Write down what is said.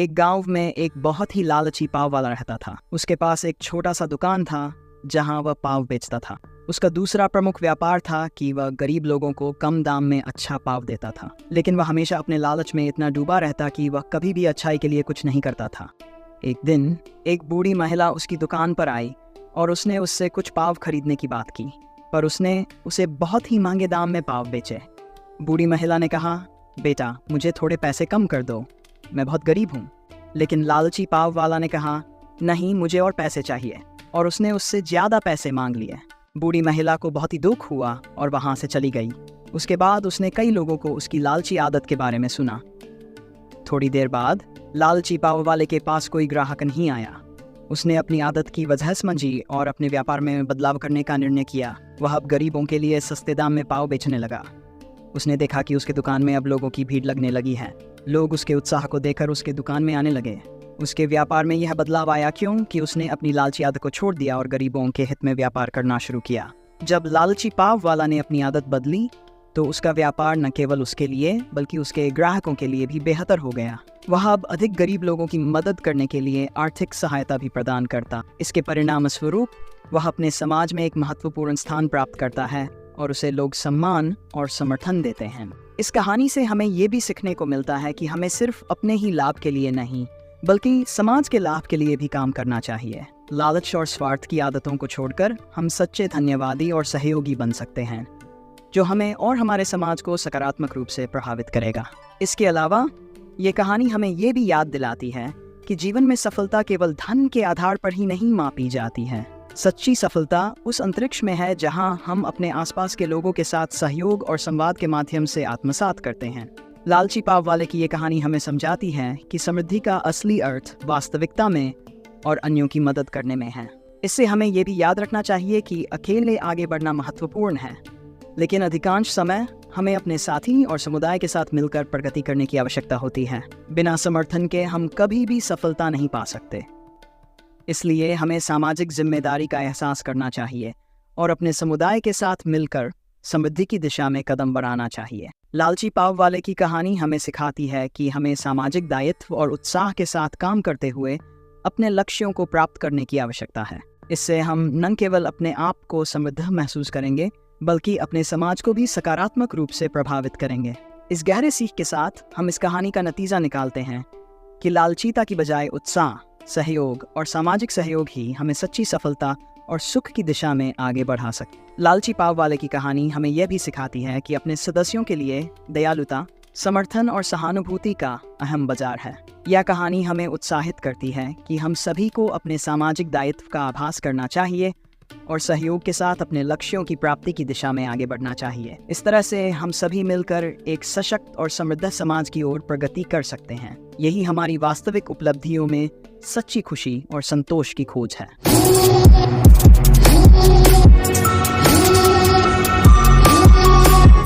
एक गांव में एक बहुत ही लालची पाव वाला रहता था। उसके पास एक छोटा सा दुकान था जहां वह पाव बेचता था। उसका दूसरा प्रमुख व्यापार था कि वह गरीब लोगों को कम दाम में अच्छा पाव देता था, लेकिन वह हमेशा अपने लालच में इतना डूबा रहता कि वह कभी भी अच्छाई के लिए कुछ नहीं करता था। एक दिन एक बूढ़ी महिला उसकी दुकान पर आई और उसने उससे कुछ पाव खरीदने की बात की, पर उसने उसे बहुत ही महंगे दाम में पाव बेचे। बूढ़ी महिला ने कहा, बेटा मुझे थोड़े पैसे कम कर दो, मैं बहुत गरीब हूँ। लेकिन लालची पाव वाला ने कहा, नहीं मुझे और पैसे चाहिए, और उसने उससे ज़्यादा पैसे मांग लिए। बूढ़ी महिला को बहुत ही दुख हुआ और वहाँ से चली गई। उसके बाद उसने कई लोगों को उसकी लालची आदत के बारे में सुना। थोड़ी देर बाद लालची पाव वाले के पास कोई ग्राहक नहीं आया। उसने अपनी आदत की वजह समझी और अपने व्यापार में बदलाव करने का निर्णय किया। वह अब गरीबों के लिए सस्ते दाम में पाव बेचने लगा। उसने देखा कि उसके दुकान में अब लोगों की भीड़ लगने लगी है। लोग उसके उत्साह को देखकर उसके दुकान में आने लगे। उसके व्यापार में यह बदलाव आया क्योंकि उसने अपनी लालची आदत को छोड़ दिया और गरीबों के हित में व्यापार करना शुरू किया। जब लालची पाव वाला ने अपनी आदत बदली तो उसका व्यापार न केवल उसके लिए बल्कि उसके ग्राहकों के लिए भी बेहतर हो गया। वह अब अधिक गरीब लोगों की मदद करने के लिए आर्थिक सहायता भी प्रदान करता। इसके परिणाम स्वरूप वह अपने समाज में एक महत्वपूर्ण स्थान प्राप्त करता है और उसे लोग सम्मान और समर्थन देते हैं। इस कहानी से हमें ये भी सीखने को मिलता है कि हमें सिर्फ अपने ही लाभ के लिए नहीं बल्कि समाज के लाभ के लिए भी काम करना चाहिए। लालच और स्वार्थ की आदतों को छोड़कर हम सच्चे धन्यवादी और सहयोगी बन सकते हैं, जो हमें और हमारे समाज को सकारात्मक रूप से प्रभावित करेगा। इसके अलावा ये कहानी हमें ये भी याद दिलाती है कि जीवन में सफलता केवल धन के आधार पर ही नहीं मापी जाती है। सच्ची सफलता उस अंतरिक्ष में है जहां हम अपने आसपास के लोगों के साथ सहयोग और संवाद के माध्यम से आत्मसात करते हैं। लालची पाव वाले की ये कहानी हमें समझाती है कि समृद्धि का असली अर्थ वास्तविकता में और अन्यों की मदद करने में है। इससे हमें ये भी याद रखना चाहिए कि अकेले आगे बढ़ना महत्वपूर्ण है, लेकिन अधिकांश समय हमें अपने साथी और समुदाय के साथ मिलकर प्रगति करने की आवश्यकता होती है। बिना समर्थन के हम कभी भी सफलता नहीं पा सकते। इसलिए हमें सामाजिक जिम्मेदारी का एहसास करना चाहिए और अपने समुदाय के साथ मिलकर समृद्धि की दिशा में कदम बढ़ाना चाहिए। लालची पाव वाले की कहानी हमें सिखाती है कि हमें सामाजिक दायित्व और उत्साह के साथ काम करते हुए अपने लक्ष्यों को प्राप्त करने की आवश्यकता है। इससे हम न केवल अपने आप को समृद्ध महसूस करेंगे बल्कि अपने समाज को भी सकारात्मक रूप से प्रभावित करेंगे। इस गहरे सीख के साथ हम इस कहानी का नतीजा निकालते हैं कि लालचीता की बजाय उत्साह, सहयोग और सामाजिक सहयोग ही हमें सच्ची सफलता और सुख की दिशा में आगे बढ़ा सकते। लालची पाव वाले की कहानी हमें यह भी सिखाती है कि अपने सदस्यों के लिए दयालुता, समर्थन और सहानुभूति का अहम बाजार है। यह कहानी हमें उत्साहित करती है कि हम सभी को अपने सामाजिक दायित्व का आभास करना चाहिए और सहयोग के साथ अपने लक्ष्यों की प्राप्ति की दिशा में आगे बढ़ना चाहिए। इस तरह से हम सभी मिलकर एक सशक्त और समृद्ध समाज की ओर प्रगति कर सकते हैं। यही हमारी वास्तविक उपलब्धियों में सच्ची खुशी और संतोष की खोज है।